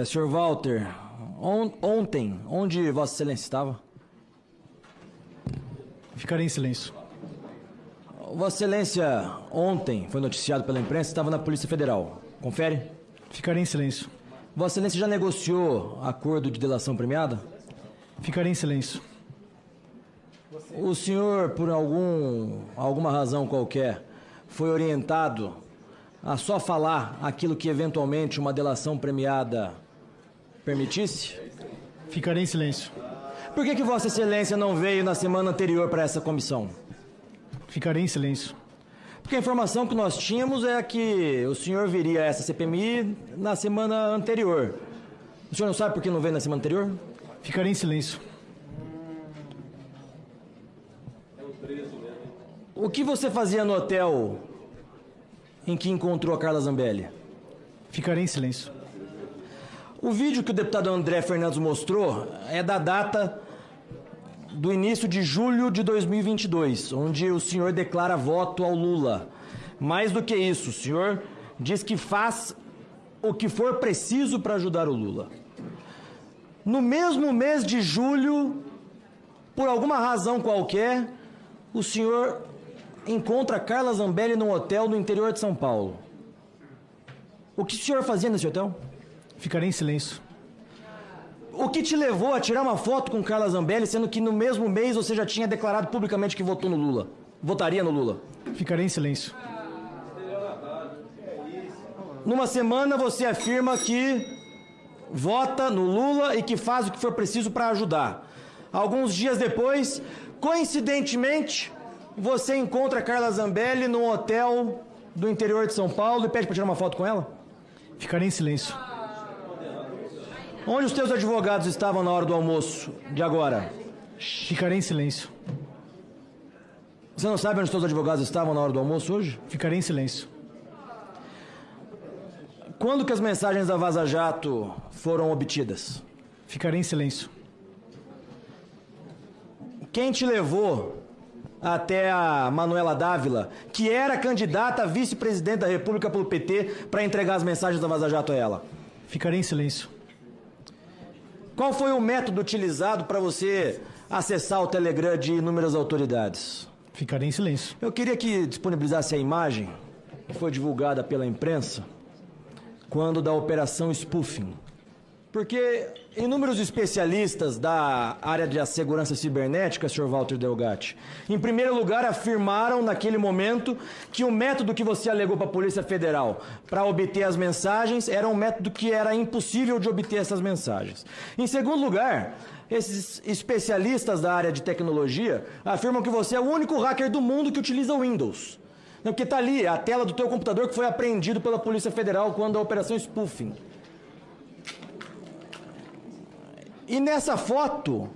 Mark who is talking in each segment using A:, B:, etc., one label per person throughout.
A: Senhor Walter, ontem, onde Vossa Excelência estava?
B: Ficarei em silêncio.
A: Vossa Excelência, ontem, foi noticiado pela imprensa, estava na Polícia Federal. Confere?
B: Ficarei em silêncio.
A: Vossa Excelência já negociou acordo de delação premiada?
B: Ficarei em silêncio.
A: O senhor, por alguma razão qualquer, foi orientado a só falar aquilo que eventualmente uma delação premiada permitisse?
B: Ficarei em silêncio.
A: Por que Vossa Excelência não veio na semana anterior para essa comissão?
B: Ficarei em silêncio.
A: Porque a informação que nós tínhamos é que o senhor viria a essa CPMI na semana anterior. O senhor não sabe por que não veio na semana anterior?
B: Ficarei em silêncio.
A: O que você fazia no hotel em que encontrou a Carla Zambelli?
B: Ficarei em silêncio.
A: O vídeo que o deputado André Fernandes mostrou é da data do início de julho de 2022, onde o senhor declara voto ao Lula. Mais do que isso, o senhor diz que faz o que for preciso para ajudar o Lula. No mesmo mês de julho, por alguma razão qualquer, o senhor encontra Carla Zambelli num hotel no interior de São Paulo. O que o senhor fazia nesse hotel?
B: Ficarei em silêncio.
A: O que te levou a tirar uma foto com Carla Zambelli, sendo que no mesmo mês você já tinha declarado publicamente que votou no Lula? Votaria no Lula?
B: Ficarei em silêncio.
A: Numa semana você afirma que vota no Lula e que faz o que for preciso para ajudar. Alguns dias depois, coincidentemente, você encontra Carla Zambelli num hotel do interior de São Paulo e pede para tirar uma foto com ela?
B: Ficarei em silêncio.
A: Onde os teus advogados estavam na hora do almoço de agora?
B: Ficarei em silêncio.
A: Você não sabe onde os teus advogados estavam na hora do almoço hoje?
B: Ficarei em silêncio.
A: Quando que as mensagens da Vaza Jato foram obtidas?
B: Ficarei em silêncio.
A: Quem te levou até a Manuela Dávila, que era candidata a vice-presidente da República pelo PT, para entregar as mensagens da Vaza Jato a ela?
B: Ficarei em silêncio.
A: Qual foi o método utilizado para você acessar o Telegram de inúmeras autoridades?
B: Ficarei em silêncio.
A: Eu queria que disponibilizasse a imagem que foi divulgada pela imprensa quando da Operação Spoofing. Porque inúmeros especialistas da área de segurança cibernética, Sr. Walter Delgatti, em primeiro lugar afirmaram naquele momento que o método que você alegou para a Polícia Federal para obter as mensagens era um método que era impossível de obter essas mensagens. Em segundo lugar, esses especialistas da área de tecnologia afirmam que você é o único hacker do mundo que utiliza o Windows. Porque está ali a tela do teu computador que foi apreendido pela Polícia Federal quando da Operação Spoofing. E nessa foto,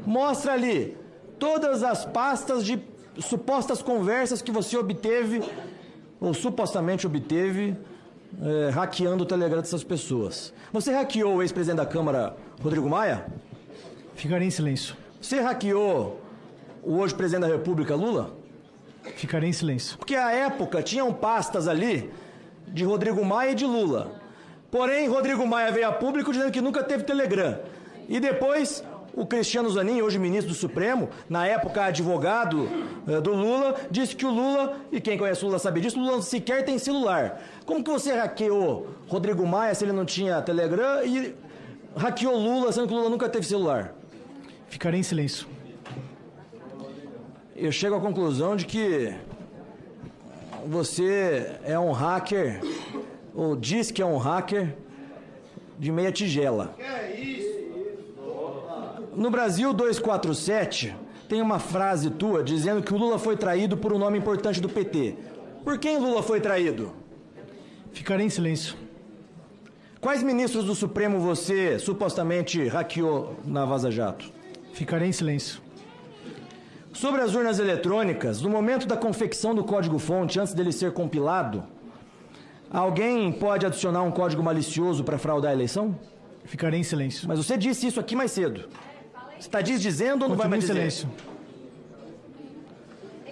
A: mostra ali todas as pastas de supostas conversas que você obteve, ou supostamente obteve, hackeando o Telegram dessas pessoas. Você hackeou o ex-presidente da Câmara, Rodrigo Maia?
B: Ficarei em silêncio.
A: Você hackeou o hoje presidente da República, Lula?
B: Ficarei em silêncio.
A: Porque à época tinham pastas ali de Rodrigo Maia e de Lula. Porém, Rodrigo Maia veio a público dizendo que nunca teve Telegram. E depois, o Cristiano Zanin, hoje ministro do Supremo, na época advogado do Lula, disse que o Lula, e quem conhece o Lula sabe disso, o Lula sequer tem celular. Como que você hackeou Rodrigo Maia se ele não tinha Telegram e hackeou Lula sendo que o Lula nunca teve celular?
B: Ficarei em silêncio.
A: Eu chego à conclusão de que você é um hacker, ou diz que é um hacker, de meia tigela. No Brasil 247, tem uma frase tua dizendo que o Lula foi traído por um nome importante do PT. Por quem Lula foi traído?
B: Ficarei em silêncio.
A: Quais ministros do Supremo você supostamente hackeou na Vaza Jato?
B: Ficarei em silêncio.
A: Sobre as urnas eletrônicas, no momento da confecção do código-fonte, antes dele ser compilado, alguém pode adicionar um código malicioso para fraudar a eleição?
B: Ficarei em silêncio.
A: Mas você disse isso aqui mais cedo. Você está dizendo ou não vai mais dizer?
B: Silêncio.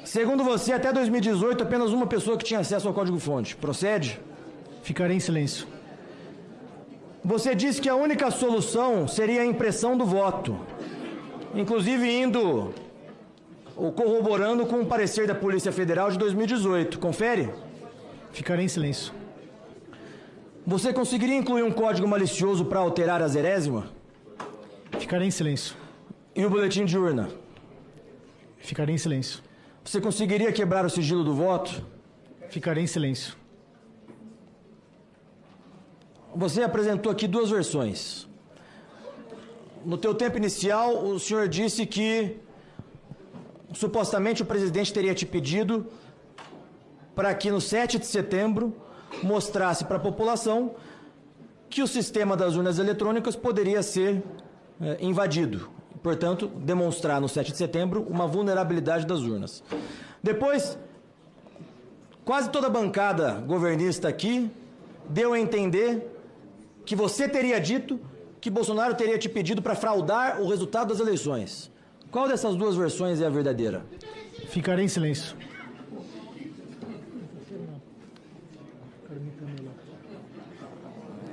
A: Segundo você, até 2018, apenas uma pessoa que tinha acesso ao código-fonte. Procede?
B: Ficarei em silêncio.
A: Você disse que a única solução seria a impressão do voto, inclusive indo ou corroborando com o parecer da Polícia Federal de 2018. Confere?
B: Ficarei em silêncio.
A: Você conseguiria incluir um código malicioso para alterar a zerésima?
B: Ficarei em silêncio.
A: E o boletim de urna?
B: Ficarei em silêncio.
A: Você conseguiria quebrar o sigilo do voto?
B: Ficarei em silêncio.
A: Você apresentou aqui duas versões. No teu tempo inicial, o senhor disse que supostamente o presidente teria te pedido para que no 7 de setembro mostrasse para a população que o sistema das urnas eletrônicas poderia ser invadido. Portanto, demonstrar no 7 de setembro uma vulnerabilidade das urnas. Depois, quase toda a bancada governista aqui deu a entender que você teria dito que Bolsonaro teria te pedido para fraudar o resultado das eleições. Qual dessas duas versões é a verdadeira?
B: Ficarei em silêncio.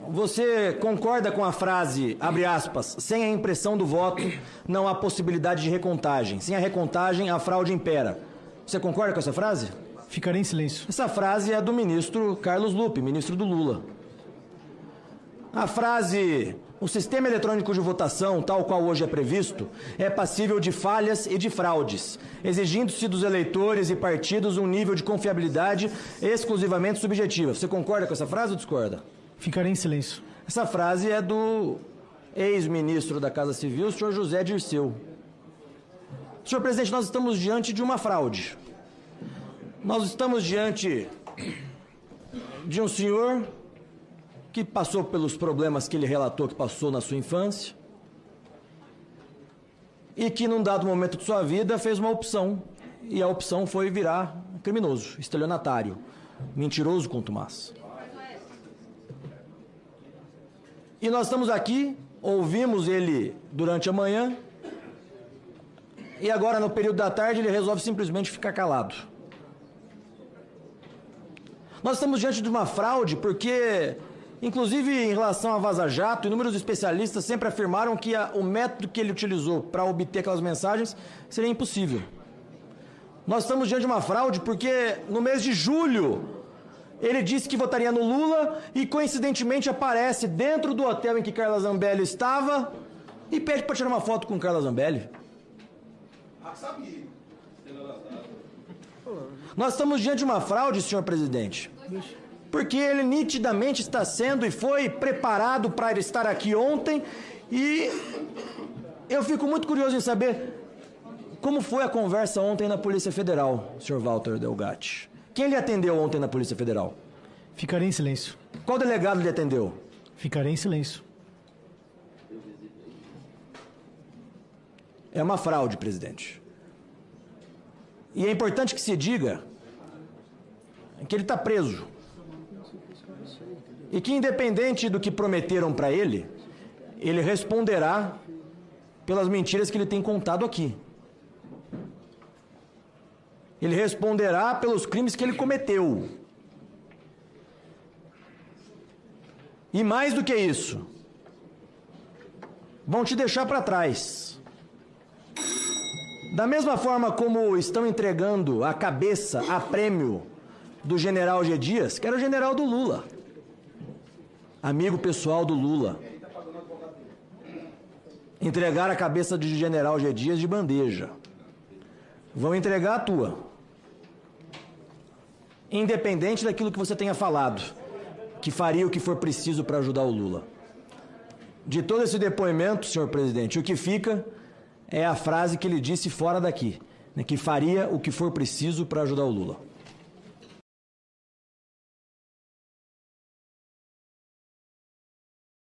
A: Você concorda com a frase, abre aspas, sem a impressão do voto não há possibilidade de recontagem. Sem a recontagem, a fraude impera. Você concorda com essa frase?
B: Ficarei em silêncio.
A: Essa frase é do ministro Carlos Lupe, ministro do Lula. A frase, o sistema eletrônico de votação, tal qual hoje é previsto, é passível de falhas e de fraudes, exigindo-se dos eleitores e partidos um nível de confiabilidade exclusivamente subjetiva. Você concorda com essa frase ou discorda?
B: Ficarei em silêncio.
A: Essa frase é do ex-ministro da Casa Civil, o senhor José Dirceu. Senhor presidente, nós estamos diante de uma fraude. Nós estamos diante de um senhor que passou pelos problemas que ele relatou que passou na sua infância e que, num dado momento de sua vida, fez uma opção. E a opção foi virar criminoso, estelionatário, mentiroso contumaz. E nós estamos aqui, ouvimos ele durante a manhã, e agora, no período da tarde, ele resolve simplesmente ficar calado. Nós estamos diante de uma fraude porque, inclusive em relação à Vaza Jato, inúmeros especialistas sempre afirmaram que o método que ele utilizou para obter aquelas mensagens seria impossível. Nós estamos diante de uma fraude porque, no mês de julho, ele disse que votaria no Lula e, coincidentemente, aparece dentro do hotel em que Carla Zambelli estava e pede para tirar uma foto com Carla Zambelli. Nós estamos diante de uma fraude, senhor presidente, porque ele nitidamente está sendo e foi preparado para estar aqui ontem, e eu fico muito curioso em saber como foi a conversa ontem na Polícia Federal, senhor Walter Delgatti. Quem lhe atendeu ontem na Polícia Federal?
B: Ficarei em silêncio.
A: Qual delegado lhe atendeu?
B: Ficarei em silêncio.
A: É uma fraude, presidente. E é importante que se diga que ele está preso. E que, independente do que prometeram para ele responderá pelas mentiras que ele tem contado aqui. Ele responderá pelos crimes que ele cometeu. E mais do que isso, vão te deixar para trás. Da mesma forma como estão entregando a cabeça a prêmio do general G. Dias, que era o general do Lula, amigo pessoal do Lula. Entregar a cabeça do general G. Dias de bandeja. Vão entregar a tua. Independente daquilo que você tenha falado, que faria o que for preciso para ajudar o Lula. De todo esse depoimento, senhor presidente, o que fica é a frase que ele disse fora daqui, né, que faria o que for preciso para ajudar o Lula.